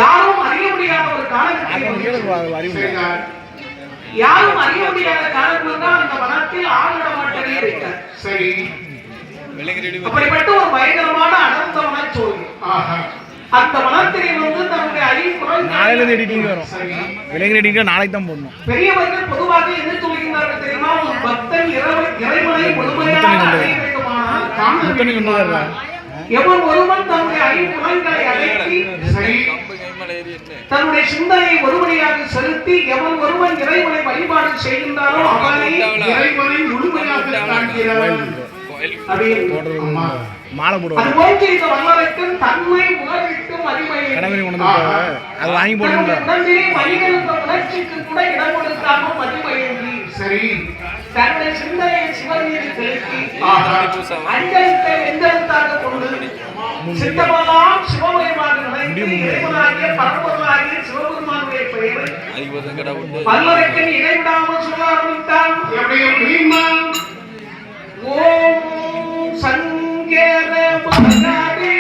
யாரும் அறிய முடியாத ஒரு யாரும் அறிய முடியாத காரணம் தான் அந்த வனத்தில் ஆழ்நடமாட்டமே இருக்கிறார். சரி, அப்படிப்பட்ட ஒரு பயங்கரமான அடர்ந்த வனச்சோலை. அந்த வனத்திலே தன்னுடைய ஐம்புறம் நாளையில எடிட்டிங் வரும். விலங்கு எடிட்டிங் நாளைக்கு தான் போடணும். பெரியவர்கள் பொதுவாக என்ன சொல்லுகிறார்கள் தெரியுமா? ஒரு பக்தன் இறைவனை முழுமையாக அடைய வேண்டுமானால் எவன் ஒருவன் தன்னுடைய ஐம்புலன்களை அடக்கி தன்னுடைய சிந்தனையை ஒருவனையாக செலுத்தி எவன் ஒருவன் இறைவனை வழிபாடு செய்கின்றாரோ அவனை இறைவனை முழுமையாக காண்கிறான். மாலை போடுவாங்க. தன்மை உணர்விட்டும் அது வாங்கி போடுங்க. உணர்ச்சிக்கு கூட இடம் கொடுக்காமல் மதிமையின்றி சரி தன்னுடைய சிந்தனையை சிவன் மீது செலுத்தி அஞ்சலத்தை எந்தெழுத்தாக கொண்டு சித்தமெல்லாம் சிவமயமாக நினைத்து இறைவனாகிய பரம்பொருளாகிய சிவபெருமானுடைய பெயரை பல்லவரைக்கன் இடைவிடாமல் சொல்ல ஆரம்பித்தான். ஓம் சங்கர மகனே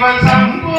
சிவசம்போ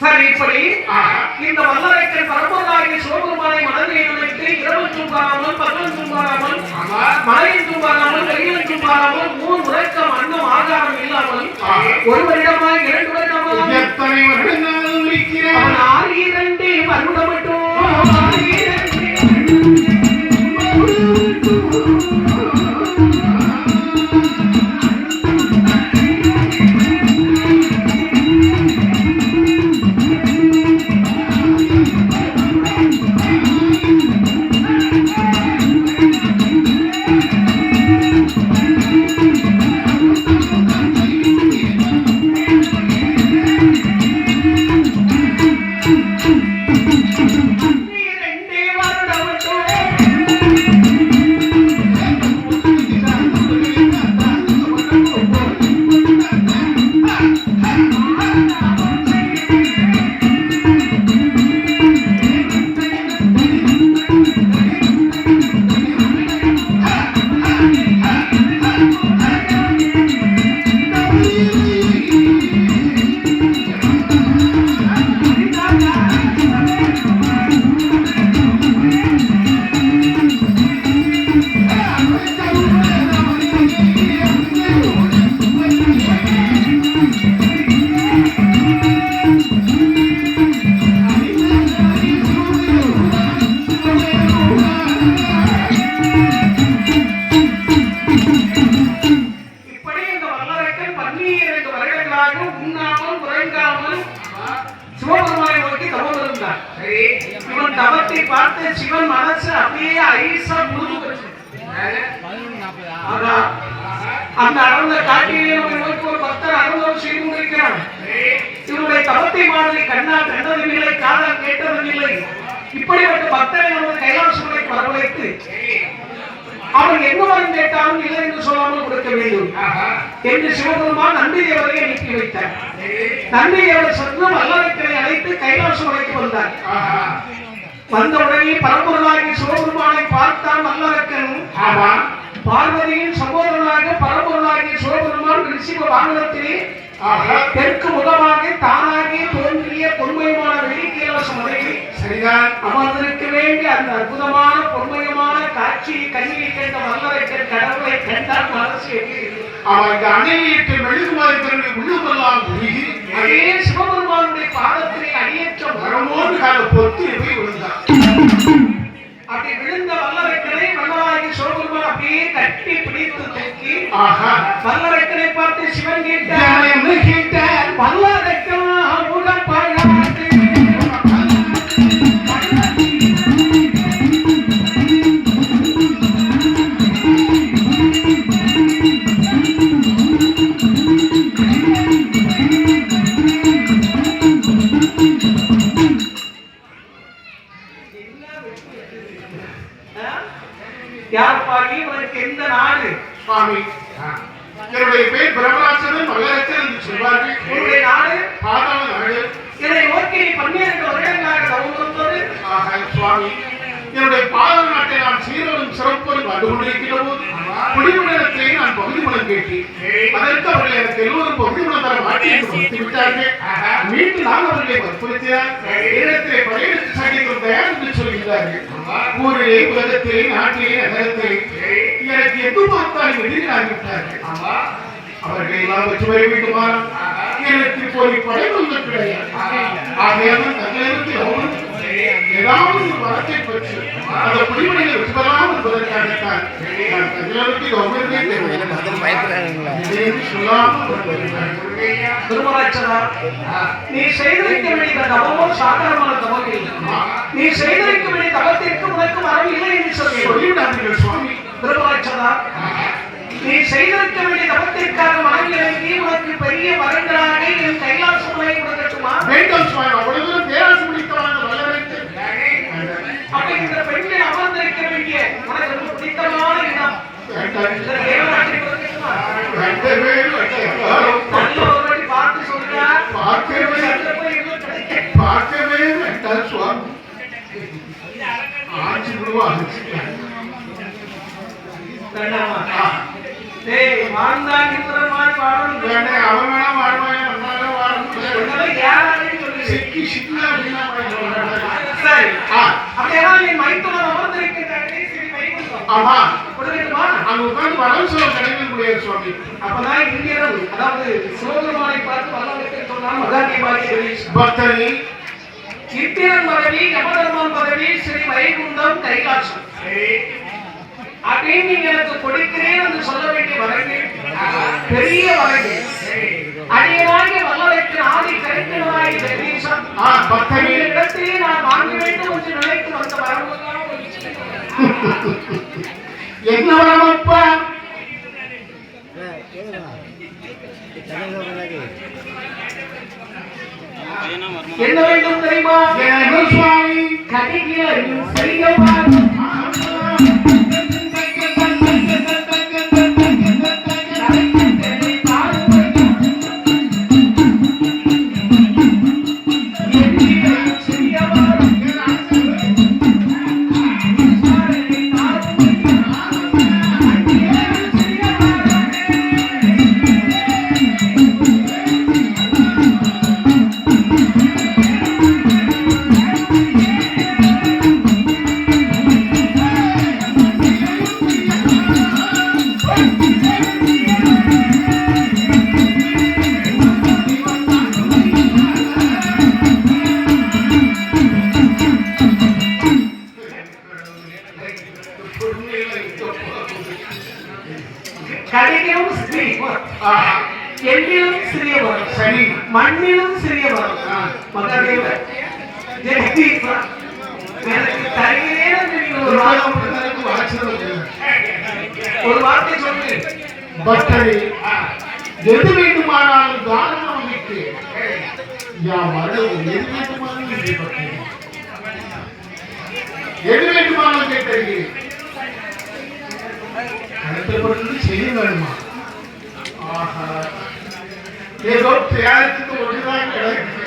சரி, இப்படி இந்த வல்லரைக்கன் பரம்பொருளாகிய சிவபெருமானை மனதில் நினைத்து இரவு தூங்காமல் பகல் தூங்காமல் மழையில் தூங்காமல் வெயிலும் தூங்காமல் 3 உறக்கம் அன்னம் ஆகாரம் இல்லாமல் ஒரு வருடமாய் 2 வருடமாய் எத்தனை வருடங்கள் இருக்கிறான் 6 வருடம் மட்டும் சிவன் மனசு அப்படியே ஐசா முழுது அந்த அடர்ந்த காட்டிலே ஒரு பக்தர் அனுபவம் செய்து கொண்டிருக்கிறார். இவருடைய தவத்தை மாதிரி கண்ணால் கண்டதும் இல்லை, காதால் கேட்டதும் இல்லை. இப்படிப்பட்ட பக்தரை நமது கைலாசங்களை வரவழைத்து அவன் என்ன வரம் கேட்டாலும் இல்லை என்று சொல்லாமல் கொடுக்க வேண்டும் என்று சிவபெருமான் நந்தி தேவரை அனுப்பி வைத்தார். நந்தி தேவர் சென்று வல்லரைக்கரை அழைத்து கைலாசம் வரைக்கும் வந்தார். வந்தவுடனே பரம்பொருளாகிய சிவபெருமானை பார்த்தான் வல்லரக்கன். பார்வதியின் சகோதரனாக பரம்பொருளாகிய சிவபெருமான் ரிஷிப வாகனத்திலே தெற்கு முகமாக தானாகிய தோன்றிய தொன்மையான வெளிக்கு சரிதான். அமர்ந்திருக்க வேண்டிய அந்த அற்புதமான பொறுமையமான காட்சியை கண்ணில் கண்ட வல்லரைக்கர் கடவுளை கண்டால் மனசு எப்படி அவருக்கு அணையிட்டு மெழுகுமாறு திறனை உள்ளுமெல்லாம் உருகி அதே சிவபெருமானுடைய பாதத்திலே அடியேற்ற வரமோடு கால பொத்து போய் விழுந்தார். அப்படி விழுந்த வல்லரைக்கனை வல்லராகி சிவபெருமான் அப்படியே கட்டி பிடித்து தூக்கி வல்லரைக்கனை பார்த்து சிவன் கேட்டார் வல்லரைக்கன் உடற்பழாது யார்பாகி உனக்கு எந்த நாடு சுவாமி? என்னுடைய பேர் பிரம்மராட்சரன் வல்லரசன் என்று சொல்வார்கள். உன்னுடைய நாடு பாதாள நாடு. இதை நோக்கி 12 வருடங்களாக தவம் இருந்தது. சுவாமி, என்னுடைய பாதாள நாட்டை நான் சீரோடும் சிறப்போடும் வந்து கொண்டிருக்கிற போது குடிமண்டலத்திலே நான் பகுதி மனம் கேட்டேன். அதற்கு அவர்கள் எனக்கு எல்லோரும் பகுதி மனம் தர மாட்டேன் என்று விட்டார்கள். மீண்டும் நான் அவர்களை வற்புறுத்தினார். இடத்திலே படையெடுத்து சாட்டிகள் தயார் என்று சொல்கிறார்கள். ஊரிலே உலகத்திலே நாட்டிலே நகரத்திலே எனக்கு எது பார்த்தாலும் எதிராகிவிட்டார்கள். அவர்களை எல்லாம் வச்சு வர வேண்டுமா? எனக்கு போய் படை வந்து கிடையாது. ஆகையால் தங்களுக்கு ஏதாவது ஒரு வரத்தை பற்றி அந்த குடிமணிகளை விட்டுவலாம் என்பதற்காகத்தான் நான் தங்களுக்கு நீ செய்திருக்க வேண்டிய தவமோ சாதாரணமான தவம் இல்லை. நீ செய்திருக்க வேண்டிய தவத்திற்கு உனக்கு வரவில்லை என்று சொல்லிவிடாதீர்கள் சுவாமி. திருமராட்சதா, நீ செய்திருக்க வேண்டிய தவத்திற்காக மனநிலைக்கு உனக்கு பெரிய வரங்களாக என் கைலாசமலை கொடுக்கட்டுமா? வேண்டாம் சுவாமி, அவ்வளவு பேராசு முடித்தவான வல்லரைக்கு அப்ப இந்த பெண்கள் அமர்ந்திருக்க வேண்டிய உனக்கு ரொம்ப பிடித்தமான இடம் பார்த்து சொல்றார். பார்க்கவே வேண்டாம் சுவாமி, ஆட்சி விடுவாங்க. வாழ்ந்தான் இருக்கிற மாதிரி வாழணும். அவன் வேணா வாழ்வாங்க, சிக்கி சிக்கி அப்படின்னா சரி. அப்படியே நீ மைத்துடன் அமர்ந்திருக்கிறாரே ஸ்ரீ வைகுண்டம். ஆமா, அங்க உட்கார்ந்து வரவு சொல்ல கிடைக்க முடியாது சுவாமி. அப்பதான் இந்தியர்கள், அதாவது சிவபெருமானை பார்த்து வல்லவருக்கு சொன்னால் மகாதேவாதி பக்தரி இந்திரன் பதவி, யமதர்மன் பதவி, ஸ்ரீ வைகுண்டம், கைலாசம் அப்படின்னு எனக்கு கொடுக்கிறேன் என்று சொல்ல வேண்டிய வரங்கள் பெரிய வரங்கள். அடியனாகிய வல்லவருக்கு ஆதி கரைக்கிறதாய் ஜெகதீசன் பக்தரின் இடத்திலே நான் வாங்க வேண்டும் என்று நினைத்து வந்த வரவுதான் என்ன வரவப்பா? என்ன வேண்டும் தெரியுமா? சுவாமி கடிகையும் செய்யப்பார் எண்ணிலும் சிறியவர், சரி மண்ணிலும் சிறியவர் மகாதேவர் ஜெகதீசன். எனக்கு தருகிறேன் ஒரு வார்த்தை சொல்லு. பக்தரே, எது வேண்டுமானாலும் தாராளமாக அமைக்கு. எது வேண்டுமானாலும் கேட்டறிகிறேன். கருத்தப்பட்டு செய்ய வேண்டுமா? ஏதோ தயாரித்து ஒன்றுதான் கிடைக்கும்.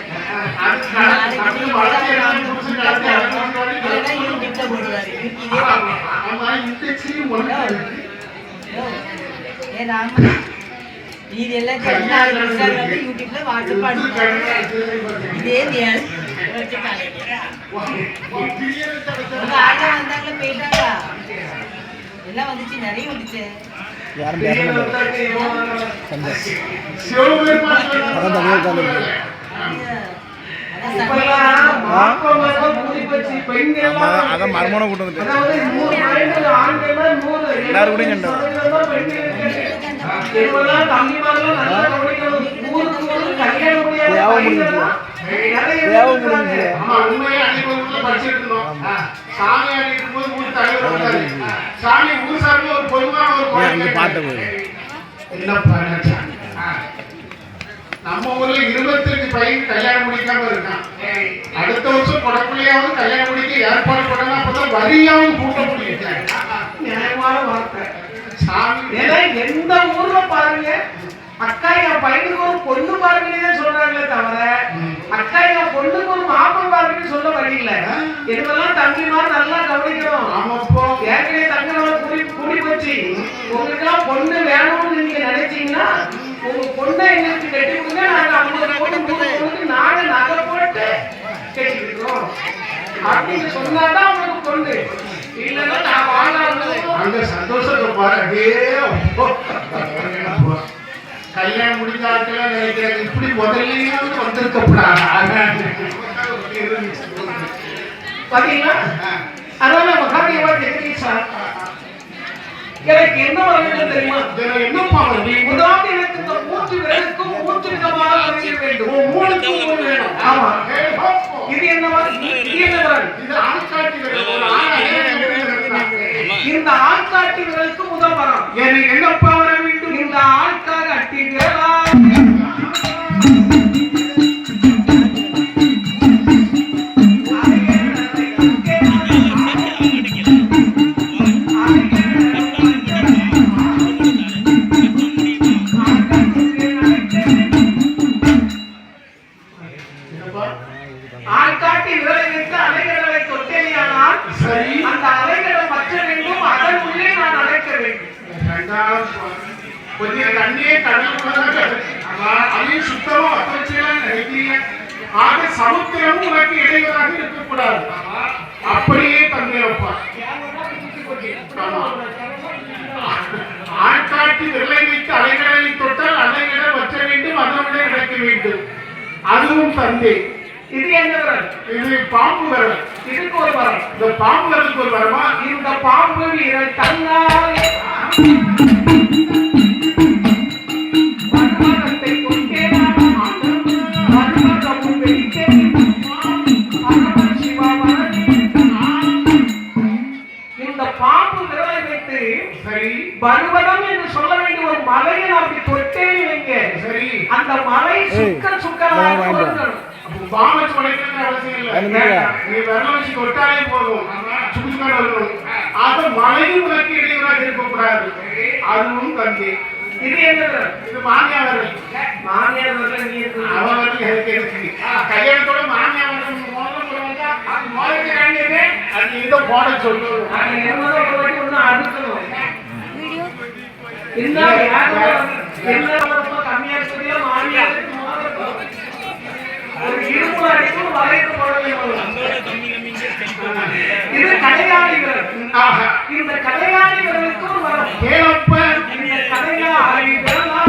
இதெல்லாம் யூடியூப்ல வாட்ஸ்அப் இதே எல்லாம் வந்துச்சு, நிறைய வந்துச்சு. அதான் மர்மனை கூட்டு வந்துட்டு எல்லாரும் கூட பாட்டு நம்ம ஊர்ல 25 பையன் கல்யாணம் முடிக்காம இருக்கான். அடுத்த வருஷம் கொடப்பிள்ளையாவது கல்யாணம் முடிக்க ஏற்பாடு பண்ணலாம். அப்பதான் வரியாவது கூட்ட முடியும். நியாயமான வார்த்தை சாமி. எந்த ஊர்ல பாருங்க அக்கா என் பையனுக்கு ஒரு பொண்ணு பாருங்கன்னு சொல்றாங்களே தவிர அக்கா என் பொண்ணுக்கு ஒரு மாப்பிள்ளை பாருங்கன்னு சொல்ல வழியில. இதுவெல்லாம் தம்பிமார் நல்லா கவனிக்கணும். ஏற்கனவே தங்கனோட கூடி போச்சு. உங்களுக்கு எல்லாம் பொண்ணு வேணும்னு நீங்க நினைச்சீங்கன்னா உங்க பொண்ணை எங்களுக்கு கட்டி கொடுங்க. நாங்க 50 பொண்ணு நாங்க நகை போட்டு கட்டிக்கிறோம் அப்படின்னு சொன்னாதான் உங்களுக்கு பொண்ணு. இல்லைன்னா நான் வாழாது அந்த சந்தோஷத்தை பாரு. கல்யாணம் முடிஞ்சாட்கள் நினைக்கிறாங்க இப்படி முதல்லையாவது வந்திருக்கப்படாது பாத்தீங்களா? அதனால மகாதேவா ஜெகதீஷா எனக்கு என்ன வரணும் தெரியுமா? என்னப்பா முதலாவது எனக்கு இந்த 3 விரலுக்கும் 3 விதமான வரங்கள் வேண்டும். 3க்கு 3 வேணும். ஆமா. இது என்ன விரல்? இது ஆள்காட்டி விரல். இந்த ஆள்காட்டி விரலுக்கு முதல் வரம். எனக்கு என்னப்பா வர வேண்டும்? இந்த ஆள்காட்டி விரலா ஆள்காட்டி விரலை வைத்து அலைகளை தொட்டேனியானால் அந்த அலைகளை மற்ற வேண்டும். அதன் உள்ளே நான் அழைக்க வேண்டும். கொஞ்சம் தண்ணியே கடலுக்குள்ள அதையும் சுத்தமா வச்சலாம் நினைக்கிறீங்க. ஆக சமுத்திரமும் உனக்கு இடைவெளியாக இருக்கக்கூடாது. அப்படியே தங்கியிருப்பா. ஆட்காட்டி விரலை வைத்து அலைகளை தொட்டால் அலைகளை வச்ச வேண்டும். அதனுடைய கிடைக்க வேண்டும். அதுவும் தந்தை. இது என்ன விரல்? இது பாம்பு விரல். இதுக்கு ஒரு வரம். இந்த பாம்பு விரலுக்கு ஒரு வரமா? இந்த பாம்பு விரல் தன்னாலே மன்மதத்தை கொண்டேனாம். மன்மதமும் வெடித்தே பரமன் சிவா வரவே. இந்த பாம்பு விரலை வைத்து சரி பருவதம் என்று சொல்ல வேண்டிய ஒரு மலையை நான் தொட்டே வைங்க. சரி அந்த மலை சுக்கராக இருக்கணும். பாம்பு உடைக்கிறது அவசியம் இல்லை. நீ விரல வச்சு தொட்டாலே போதும். சுக்குக்கான வரணும். அது மலையும் உனக்கு இடையூறாக இருக்கக்கூடாது. அதுவும் தந்தை. இது என்ன விரல்? இது மாமியா விரல். மாமியார் விரல் நீ இருக்கு. அவன் வந்து எனக்கு இருக்கு. கல்யாணத்தோட மாமியா விரல் மோதிரம் போடுவாங்க. அது மோதிரத்தை காண்டியது அது இதை போட சொல்லுவோம். அது என்னதோ ஒரு வாட்டி ஒண்ணு அடுக்கணும். என்ன என்ன கம்மியா சொல்லியா மாமியார் ஒரு இரும்பு அடிக்கும் வளைத்து போடவே. இது கடையாளி விரல். இந்த கடையாளி விரலுக்கு ஒரு வரம். கேளப்ப இந்த கடையாளி விரலா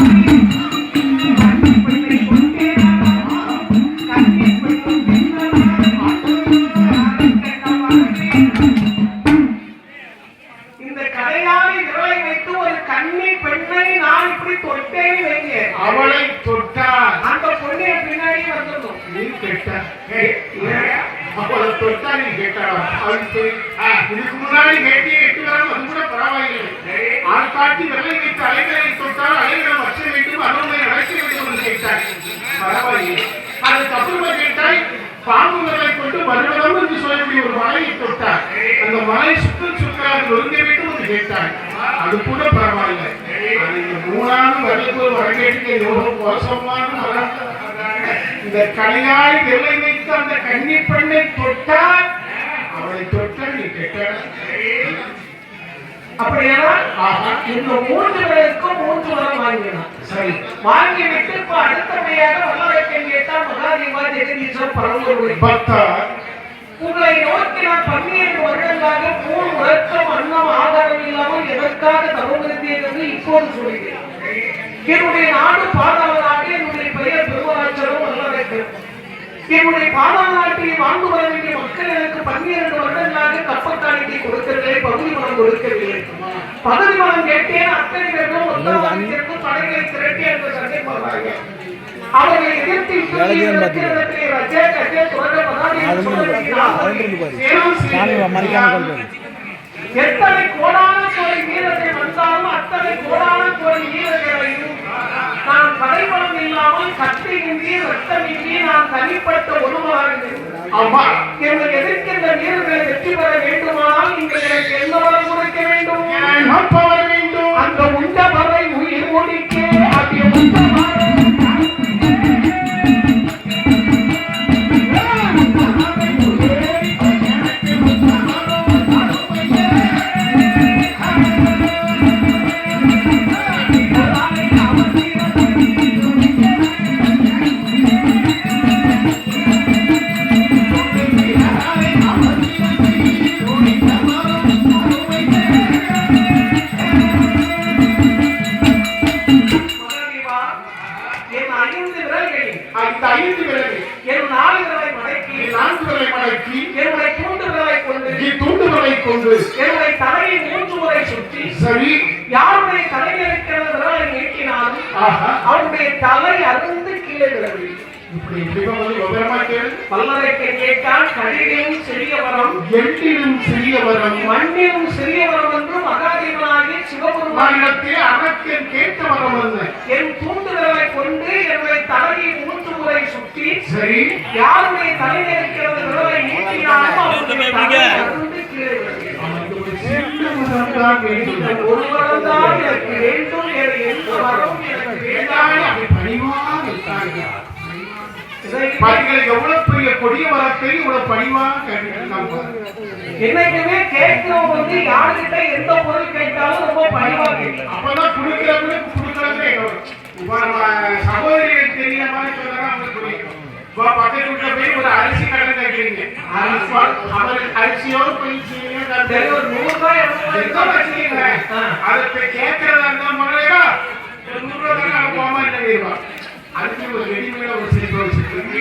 இந்த கடையாளி விரலை வைத்து ஒரு கன்னி பெண்ணை நான் இப்படி தொட்டேன் வைங்க. அவளை தொட்டால் அந்த பொண்ணை பின்னாடி வந்துடும். நீ கேட்ட அவளை தொட்டா நீ கேட்டாளா? இதுக்கு முன்னாடி கேட்டி 8 வரம் அது கூட பரவாயில்லை. ஆள்காட்டி விரலை வைத்து அலைகளை தொட்டால் அலைகளை வச்ச வேண்டும். அதனுடைய நடக்க வேண்டும் என்று கேட்டாய். பரவாயில்லை. அதுக்கப்புறமா கேட்டாய் பாம்பு விரலை கொண்டு மறுபடம் என்று சொல்லக்கூடிய ஒரு மலையை தொட்டார். அந்த மலை சுக்கராக நொறுங்க வேண்டும் என்று கேட்டாய். அது கூட பரவாயில்லை. அது 3ஆவது விரலுக்கு ஒரு வர கேட்டு எவ்வளவு மோசமான மரம். இந்த கலையாய் விரலை வைத்து அந்த கன்னி பெண்ணை தொட்டால் அவளை தொட்டால் நீ கெட்ட அப்படியானால் இந்த 3 பேருக்கும் 3 வரம் வாங்கினான். சரி, வாங்கிவிட்டு இப்ப அடுத்தபடியாக வல்லரைக்கன் கேட்டால் மகாதேவா ஜெகதீஸ்வரர் பரம்பொருளை பார்த்தார். உங்களை நோக்கி நான் 12 வருடங்களாக பூல் உறக்கம் அன்னம் ஆதாரம் இல்லாமல் எதற்காக தவம் இருந்தேன் என்று இப்போது சொல்கிறேன். என்னுடைய நாடு பாதாள நாடு, என்னுடைய பெயர் பெருமராட்சரம் வல்லரைக்கன். என்னுடைய பாதாள நாட்டில் வாழ்ந்து வர வேண்டிய மக்கள் எனக்கு 12 வருடங்களாக கப்பற்காணிக்கை கொடுக்கவில்லை, பகுதி மனம் கொடுக்கவில்லை. பகுதி மனம் கேட்டேன். அத்தனை பேரும் ஒத்தரவாதிக்கும் படைகளை திரட்டி என்று சண்டை போடுறார்கள். அவர்களை எதிர்த்து எத்தனை கோடான கோடி வீரர்கள் வந்தாலும் அத்தனை கோடான கோடி வீரர்களையும் நான் படைபலம் இல்லாமல் கத்தியின்றி ரத்தமின்றி நான் தனிப்பட்ட ஒருவராக என்னை எதிர்க்கின்ற வீரர்களை வெற்றி பெற வேண்டுமானால் நீங்கள் எனக்கு எந்த வரம் கொடுக்க வேண்டும்? அந்த உண்ட வரை உயிர் முடிக்க அது உண்ட என்னுடைய தலையை 3 முறை சுற்றி யாருடைய தலையில் இருக்கிற விரலை நீட்டினாலும் அவருடைய தலை அறுந்து கீழே விழவில்லை. வல்லரைக்கன் கேட்டால் கடிலும் சிறிய வரம், எட்டிலும் சிறிய வரம், மண்ணிலும் சிறிய வரம் என்று மகாதேவனாகிய சிவபெருமானிடத்தே அரக்கன் கேட்ட வரம் அல்ல. என் தூண்டு விரலை கொண்டு என்னுடைய தலையை 3 முறை சுற்றி யாருடைய தலையில் இருக்கிற விரலை நீட்டினாலும் அவருடைய தலை அறுந்து கீழே விழவில்லை. எவ்வளவு பெரிய கொடிய வரத்தை இவ்வளவு பணிவா என்னைக்குமே கேட்கிறவங்க வந்து யாருக்கிட்ட எந்த பொருள் கேட்டாலும் ரொம்ப பணிவா கேட்கணும். அப்பதான் கொடுக்கறவங்க சகோதரிகளுக்கு தெரியற மாதிரி சொன்னா அவங்களுக்கு புரியும். பக்கத்து வீட்டுல போய் ஒரு அரிசி கடை கேட்கிறீங்க, அரிசியோ ஒரு 100 ரூபாய் வச்சுக்கீங்க. அதை கேட்கறதா இருந்தா முதல்ல 100 ரூபாய் தானே போகாம இல்லையா? அதுக்கு ஒரு ரெடிமேட ஒரு சிரிப்பு எப்படி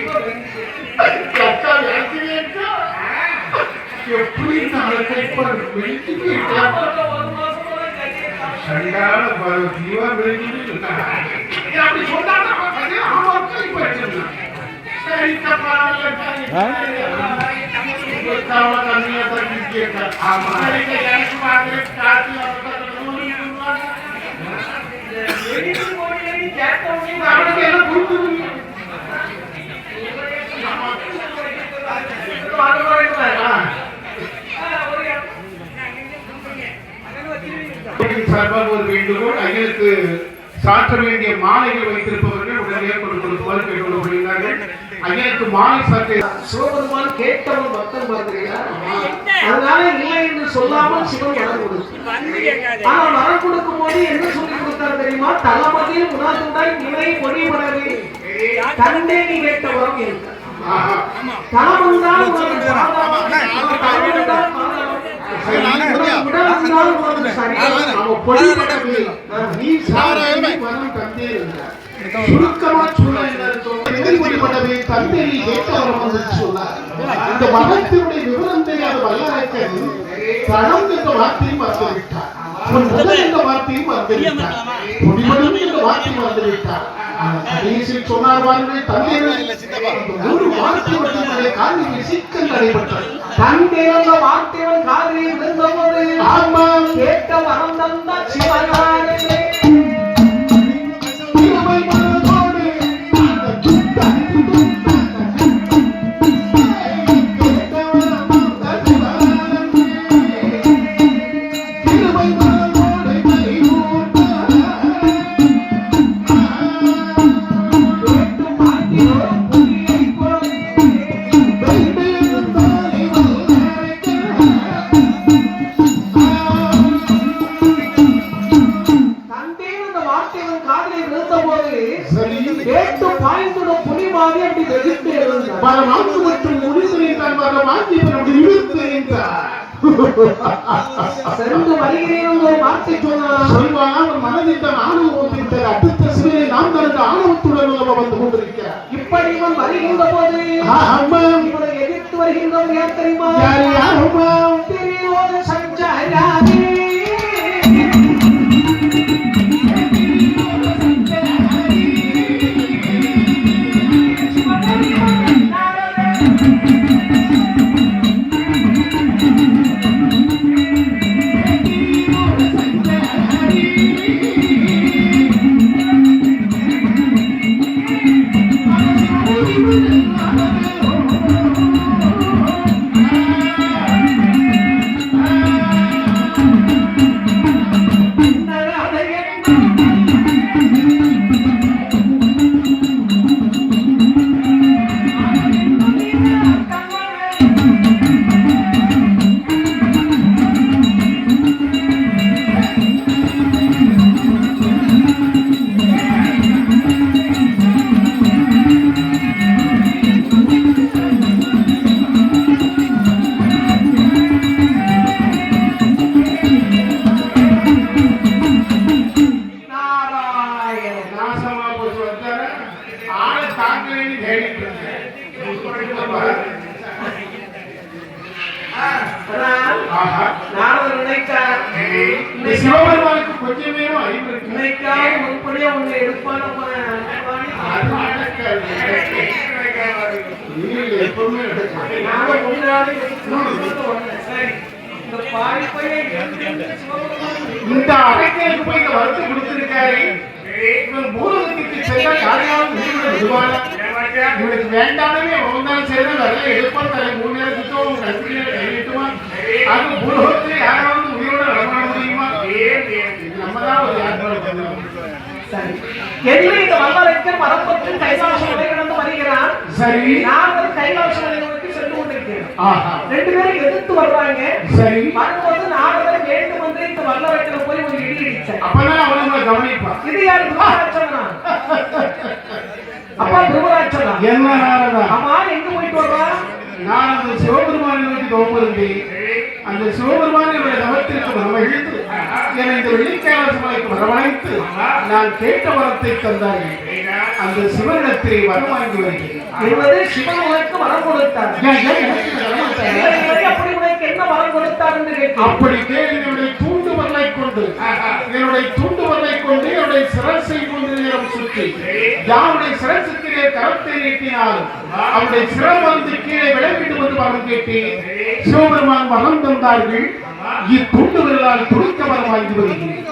அப்படி சொன்னா சார்பாக ஒரு வேண்டுகோள், ஐயனுக்கு சாற்ற வேண்டிய மாலைகள் வைத்திருப்பவர்கள் உடனே கொடுக்குமாறு கேட்டுக்கொள்ளப்படுகிறார்கள். ஐயனுக்கு மாலை சாற்ற சிவபெருமான் கேட்டவன் பக்தன் பார்க்கிறீங்களா? அதனால இல்லை என்று சொல்லாமல் சிவன் வரம் கொடுத்தார். ஆனா வரம் கொடுக்கும் போது என்ன சொல்லி கொடுத்தார் தெரியுமா? தளமதில் உணர்ந்தாய் நிலை பொறிபடவே கண்டே நீ கேட்ட வரம் இருக்க தளமந்தால் சுருக்கமா சொல்லுவே தந்தையை கேட்ட வரம் வந்து சொன்னார். இந்த மதத்தினுடைய விவரம் தெரியாத வல்லரைக்கன் தடம் என்ற வார்த்தையும் மறந்துவிட்டார், முதல் என்ற வார்த்தையும் மறந்துவிட்டார், பொடிமடும் என்ற வார்த்தையும் மறந்துவிட்டார். கடைசியில் சொன்னார் பாருங்கள், தந்தையை ஒரு வார்த்தை காலில் சிக்கல் நடைபெற்றது. தந்தை என்ற வார்த்தைவன் காலில் விழுந்தபோது ஆமாம் கேட்ட வரம் தந்த சிவனாரே சென்று வருகிறேன் என்று ஒரு வார்த்தை சொன்னார். சொல்வான் அவன் மனதில் தான் ஆணவம் தீர்த்தது. அடுத்த சிவனை நாம் தனது ஆணவத்துடன் வந்து கொண்டிருக்கிறார். இப்படி இவன் வருகின்ற போது அம்மா இவனை எதிர்த்து வருகின்றவன் யார் தெரியுமா? யார் அம்மா? திரியோத சஞ்சாரி. சிவபெருமானுக்கு கொஞ்சமே அறிவு இருக்கு. உருப்படியா ஒண்ணு எடுப்பான எப்பவுமே இந்த அடைக்கைக்கு போய் இந்த வருத்து கொடுத்திருக்காரு. இவன் பூலகத்துக்கு செல்ல யாரையாவது விடுவாங்க. இவனுக்கு வேண்டாமே ஒன்றாலும் சேர்ந்து வரல எடுப்பான். தலை 3 நேரத்துக்கும் கல்வியில கைவிட்டுவான். அது பூலகத்தில் யாராவது உயிரோட வரமாட முடியுமா? நம்மதான் ஒரு ஏற்பாடு. சரி, என்று இந்த வல்லரைக்கு மரப்பற்று கைலாசம் வரை கடந்து வருகிறான். சரி, நான் ஒரு கைலாச நிலையத்துக்கு சென்று கொண்டிருக்கிறேன். ஆஹா, 2 பேரும் எதிர்த்து வர்றாங்க. சரி, வரும்போது நாரதர் வேண்டும் என்று இந்த வல்லரைக்கிற போய் ஒரு இடி இடிச்சார். அப்பதான் அவனுங்களை கவனிப்பான். இது யாரு? துருவராட்சனா? அப்பா துருவராட்சனா? என்ன நாரதா? ஆமா, எங்க போயிட்டு வர்றா? நான் அந்த சிவபெருமானை நோக்கி தோம்பிருந்தேன். அந்த சிவபெருமானை தவத்திற்கு மனமகிழ்ந்து என்னை இந்த வெள்ளிக்கைலாசமலைக்கு வரவழைத்து நான் கேட்ட வரத்தை தந்தார்கள். அந்த சிவனிடத்தை வரம் வாங்கி வருகிறேன். என்பது சிவன் உனக்கு வரம் கொடுத்தார். அப்படி உனக்கு என்ன வரம் கொடுத்தார் என்று கேட்கிறேன். அப்படி என்னுடைய தூண்டுவரலை கொண்டு என்னுடைய சிரசை கொண்டு நேரம் சுற்றி யாருடைய சிரசுக்கிலே கரத்தை நீட்டினால் அவருடைய சிரம் வந்து கீழே விளக்கிட்டு வந்து வரம் கேட்டேன். சிவபெருமான் வரம் தந்தார்கள். இத்துண்டு விரலால் துடிக்க வரம் வாங்கி வருகிறேன்.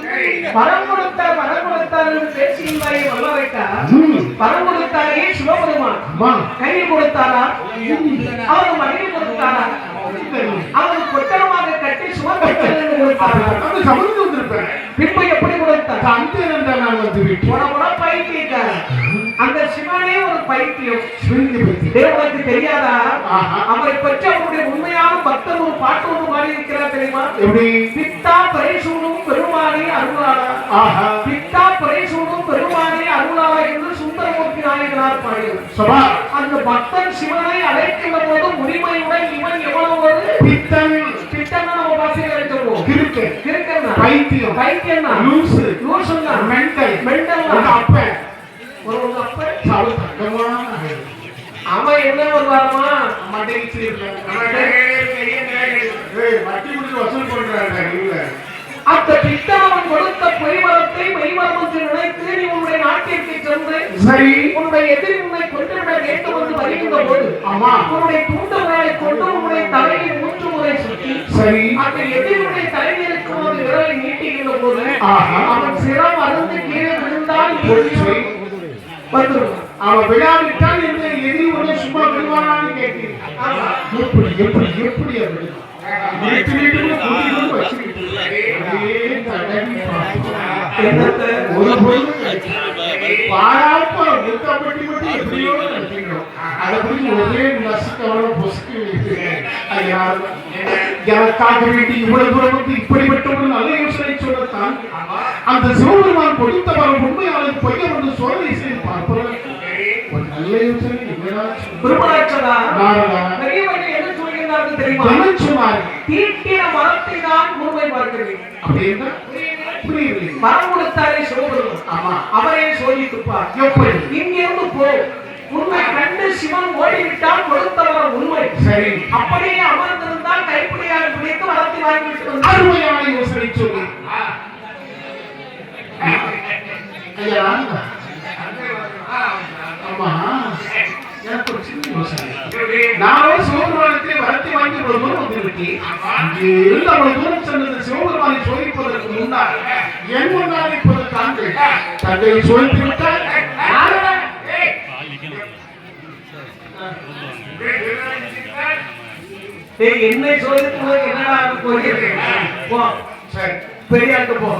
வரம் கொடுத்தார் என்று பேசுகின்றாயே வல்லரைக்கா? வரம் கொடுத்தாரே சிவபெருமான் கையில் கொடுத்தாரா? அவர் மடியில் கொடுத்தாரா? அவர் கொட்டரமாக கட்டி சுமந்து கொடுத்தாரா? சமந்து வந்திருப்பேன். பின்பு எப்படி கொடுத்தார்? அந்த நான் வந்து விட்டு பைத்தியக்கார அந்த சிவனே ஒரு பைத்தியம். தேவனுக்கு தெரியாதா? அவரை பற்றி அவருடைய உண்மையான பக்தர் ஒரு பாட்டு ஒன்று பாடி இருக்கிறார் தெரியுமா? எப்படி? பித்தா பரிசூடும் பெருமானே அருளாளா, பித்தா பரிசூடும் பெருமானே அருளாளா என்று சுந்தரமூர்த்தி நாயகனார் பாடினார். அந்த பக்தன் சிவனை அழைக்கின்ற போது உரிமையுடன் இவன் எவ்வளவு ஒரு பித்தன் நம்ம பாசைகளை சொல்லுவோம். பைத்தியம் அவன் என்ன வருவாரமா? அந்த பித்தவன் கொடுத்த பொய்வரத்தை மெய்வரம் என்று நினைத்து நீ உன்னுடைய நாட்டிற்கு சென்று சரி உன்னுடைய எதிரி உன்னை கொண்டுவிட வேண்டும் என்று வருகின்ற போது உன்னுடைய தூண்டுகளை கொண்டு உன்னுடைய தலையை 3 முறை சுற்றி சரி அந்த எதிரியுடைய தலைமையிற்கு ஒரு விரலை நீட்டுகின்ற போது அவன் சிரம் அருந்து கீழே விழுந்தால் அவன் விழாவிட்டால் இந்த எதிரி உடனே சும்மா விழுவானான்னு கேட்கிறேன். எப்படி எப்படி எப்படி அப்படி ஒரு பொருள் பாராப்ப முத்தப்பட்டி மட்டும் எப்படியோ நடத்திக்கிறோம். அதை குறித்து ஒரே நசுக்கவன பொசுக்கு எனக்காக வேண்டி இவ்வளவு தூரம் வந்து இப்படிப்பட்ட ஒரு நல்ல யோசனை சொல்லத்தான் அந்த சிவபெருமான் கொடுத்த வரும் உண்மையாளர் பொய்ய வந்து சோதனை செய்து பார்ப்பதற்கு ஒரு நல்ல யோசனை சொன்னார்கள். தீட்டின மரத்தை தான் முழுமை பார்க்கிறேன். அப்படி என்ன புரியவில்லை. மரம் கொடுத்தாரே சிவபெருமான், ஆமா, அவரே சோதித்துப்பார். எப்படி? இங்கிருந்து போ, உண்மை கண்டு சிவன் ஓடிவிட்டால் கொடுத்தவர் உண்மை. சரி, அப்படியே அமர்ந்திருந்தால் கைப்பிடியாக பிடித்து வரத்தை வாங்கிவிட்டு வந்தார். அருமையான யோசனை சொல்லி ஐயா. ஆமா, எனக்கு ஒரு சின்ன யோசனை. நானும் சிவபெருமானத்தை வரத்தை வாங்கி ஒரு தூரம் வந்துவிட்டேன். இங்கே இருந்து அவ்வளவு தூரம் சென்றது சிவபெருமானை சோதிப்பதற்கு முன்னால் என் முன்னால் இப்போது தங்களை சோதித்து விட்டால் என்னை சோதித்து போய் என்னடா போகிறேன், போ பெரியாட்டு போ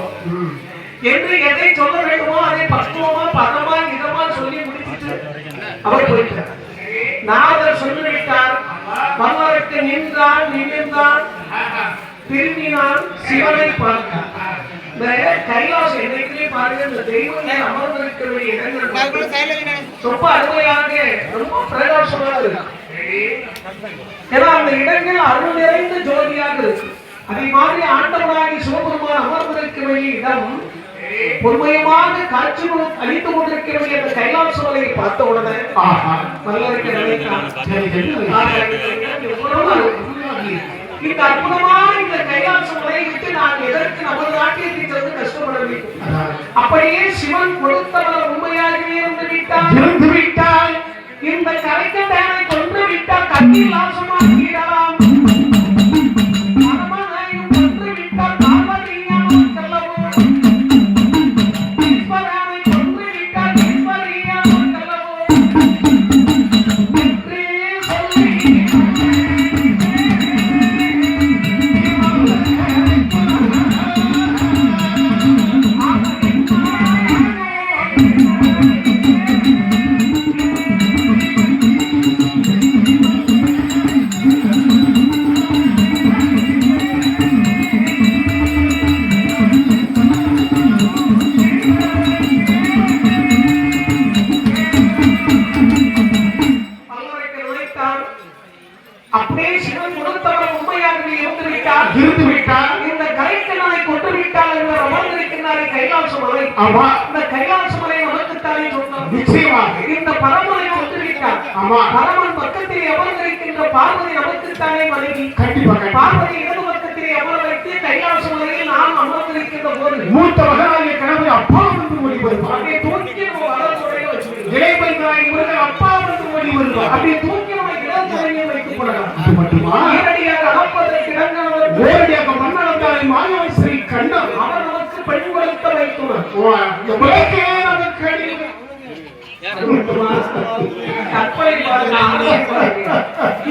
என்று எதை சொல்ல வேண்டுமோ அதை பக்குவமா பதமா இதமா சொல்லி முடிச்சுட்டு அவர் போயிட்டார். நாரதர் சொல்லிவிட்டார். மன்னருக்கு நின்றான், நின்றான், திரும்பினான், சிவனை பார்த்தார். இந்த கைலாசம் என்னைக்குமே பாருங்க, இந்த தெய்வங்கள் அமர்ந்திருக்கிற இடங்கள் ரொம்ப அருமையாக ரொம்ப பிரகாசமாக இருக்கு. ஏன்னா அந்த இடங்கள் அருள் நிறைந்த ஜோதியாக இருக்கு. அதே மாதிரி ஆண்டவனாகி சிவபெருமான் அமர்ந்திருக்கிற இடம் பொறுமையமாக காட்சி அளித்துக் கொண்டிருக்கிற அந்த கைலாச மலையை பார்த்த உடனே மல்லருக்கு நினைத்தான், இந்த அற்புதமான இந்த கைலாச மலையை விட்டு நான் எதற்கு நமது நாட்டிற்கு சென்று கஷ்டப்பட வேண்டும். அப்படியே சிவன் கொடுத்தவர் உண்மையாகவே இருந்து விட்டால் இந்த கரைக்கட்டானை கொன்று விட்டால் கண்ணீர் லாசமாக விடலாம். அப்படியே சிவன் கொடுத்தவர் உண்மையாகவே இருந்து விட்டார். இந்த கரைக்கண்ணனை கொண்டு விட்டால் என்று அமர்ந்திருக்கிறாரே கைலாச மலை. இந்த கைலாச மலை நமக்குத்தானே சொன்னார். நிச்சயமாக இந்த பரமனை கொண்டு விட்டார். பரமன் பக்கத்திலே அமர்ந்திருக்கின்ற பார்வதி நமக்குத்தானே மனைவி. பார்வதி இடது பக்கத்திலே அமர வைத்து கைலாச மலையில் நாம் அமர்ந்திருக்கின்ற போது மூத்த மகனாகிய கணவன் அப்பா வந்து ஓடி வருவார். அப்படியே தூக்கி வளர்த்துடைய வச்சு இளையபெருமான் இவர்கள் அப்பா வந்து ஓடி வருவார். அப்படியே தூக்கி வைத்துக் கொள்ளலாம். அது மட்டுமா, நேரடியாக அகப்பதற்கு இடங்கள் நேரடியாக மன்னனந்தாரை மாயவஸ்ரீ கண்ணன் அவர் நமக்கு பெண் கொடுத்த வைத்துள்ளார். கற்பனை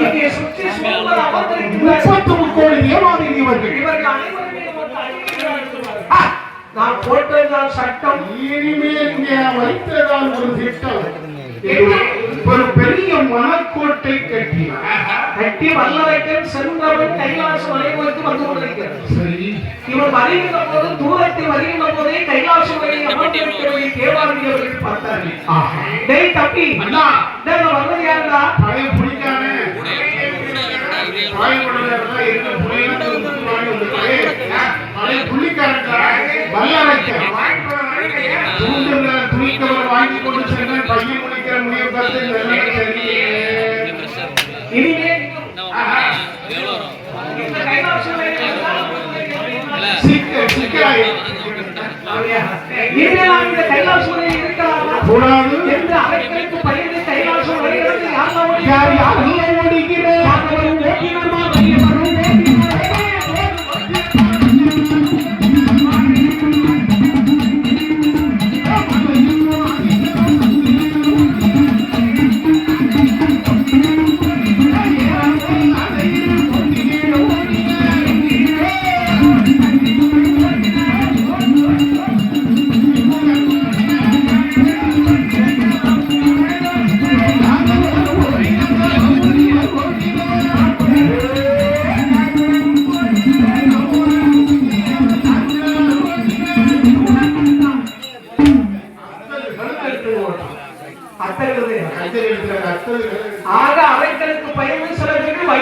இங்கே சுற்றி சூழல் அமர்ந்திருக்கிறார் 33 கோடி தேவாதேவி இவர்கள். இவர்கள் அனைவருமே நான் போட்டதுதான் சட்டம். இனிமேல் இங்கே வைத்ததால் ஒரு திட்டம். ஒரு பெரிய மணக்கோட்டை கட்டி வல்லரைக்கன் சென்றவன் கைலாச மலை நோக்கி வந்து கொண்டிருக்கிறார். சரி, இவன் வருகின்ற போது தூரத்தில் வருகின்ற போதே கைலாச மலை அமர்ந்திருக்கிறவரை தேவாதிரியவர்கள் பார்த்தார்கள். டேய் தப்பி வர்றது யாருடா? பழைய புலிக்கான பழைய புலிக்காரன் வல்லரைக்கன் துணிக்கவர் வாங்கி கொண்டு சென்ற பையன் முடிக்கிற முடிவு பார்த்து இனிமே இந்த கைலாசமலை இருக்கலாமா கூடாது என்று அவைகளுக்கு பயந்து கைலாசம் வருகிறது. யார் யார் ஓடுகிறேன்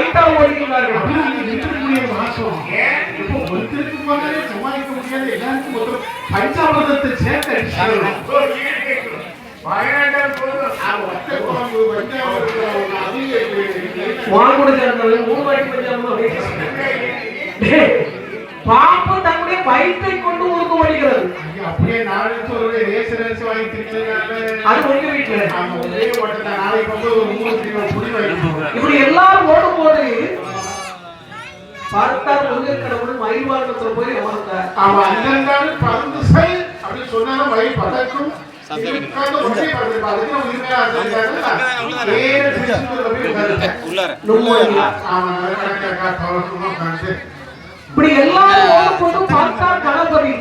லைட்டா ஓடுகிறார்கள். அப்படி நீங்க இருக்கக்கூடிய மாசம் இப்போ ஒருத்தருக்கு போனாலே சமாளிக்க முடியாது, எல்லாருக்கும் ஒருத்தர் பஞ்சாமிரதத்தை சேர்த்து அடிச்சாங்க. வாங்குட சேர்ந்தவங்க 3 வாட்டி பஞ்சாமிரதம் டேய், பாம்பு தன்னுடைய வயிற்றை கொண்டு உருண்டு ஓடுகிறது. அப்படியே நாளைக்கு ஒரு ரேஸ் வாங்கி திரிக்கிறாங்க. அது உங்க வீட்டுல நாளைக்கு வந்து ஒரு 3 கிலோ புளி வாங்கி இப்படி எல்லாரும் ஓடும்போது பார்த்தால் முருகன் கடவுள் மயில்வாகனத்துல போய் அமர்ந்தார். அவன் அண்ணன் பறந்து செல் அப்படின்னு சொன்னாலும் மயில் பதக்கும் இப்படி எல்லாரும் ஓடும்போது பார்த்தால் கணபதி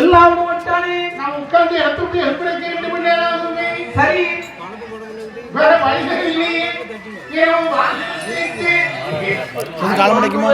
எல்லாரும் வந்துட்டானே. நான் உட்கார்ந்து இடத்துக்கு எப்படி 2 மணி நேரம் ஆகுமே. சரி வேற வழிகள் இல்லையே. காலம் கிடைக்குமா?